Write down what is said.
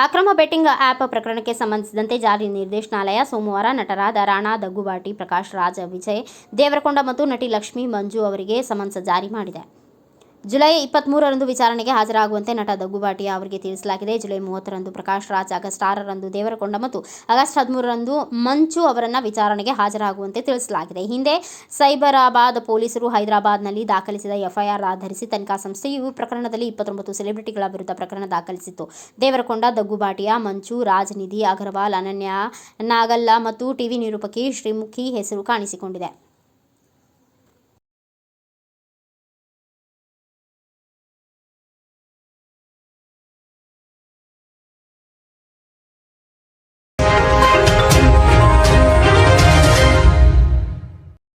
ಅಕ್ರಮ betting app ಪ್ರಕರಣಕ್ಕೆ ಸಂಬಂಧಿಸಿದಂತೆ ಜಾರಿ ನಿರ್ದೇಶನಾಲಯ ಸೋಮವಾರ ನಟರಾದ ರಾಣಾ ದಗ್ಗುಬಾಟಿ, ಪ್ರಕಾಶ್ ರಾಜ್, ವಿಜಯ್ ದೇವರಕೊಂಡ ಮತ್ತು ನಟಿ ಲಕ್ಷ್ಮಿ ಮಂಜು ಅವರಿಗೆ ಸಮನ್ಸ್ ಜಾರಿ ಮಾಡಿದೆ. ಜುಲೈ 23ರಂದು ವಿಚಾರಣೆಗೆ ಹಾಜರಾಗುವಂತೆ ನಟ ದಗ್ಗುಬಾಟಿ ಅವರಿಗೆ ತಿಳಿಸಲಾಗಿದೆ. ಜುಲೈ 30ರಂದು ಪ್ರಕಾಶ್ ರಾಜ್, ಆಗಸ್ಟ್ 6ರಂದು ದೇವರಕೊಂಡ ಮತ್ತು ಆಗಸ್ಟ್ 13ರಂದು ಮಂಜು ಅವರನ್ನು ವಿಚಾರಣೆಗೆ ಹಾಜರಾಗುವಂತೆ ತಿಳಿಸಲಾಗಿದೆ. ಹಿಂದೆ ಸೈಬರಾಬಾದ್ ಪೊಲೀಸರು ಹೈದರಾಬಾದ್ನಲ್ಲಿ ದಾಖಲಿಸಿದ ಎಫ್ಐಆರ್ ಆಧರಿಸಿ ತನಿಖಾ ಸಂಸ್ಥೆಯು ಈ ಪ್ರಕರಣದಲ್ಲಿ 29 ಸೆಲೆಬ್ರಿಟಿಗಳ ವಿರುದ್ಧ ಪ್ರಕರಣ ದಾಖಲಿಸಿತ್ತು. ದೇವರಕೊಂಡ, ದಗ್ಗುಬಾಟಿಯ ಮಂಜು, ರಾಜ್, ನಿಧಿ ಅಗರ್ವಾಲ್, ಅನನ್ಯ ನಾಗಲ್ಲ ಮತ್ತು ಟಿವಿ ನಿರೂಪಕಿ ಶ್ರೀಮುಖಿ ಹೆಸರು ಕಾಣಿಸಿಕೊಂಡಿದೆ.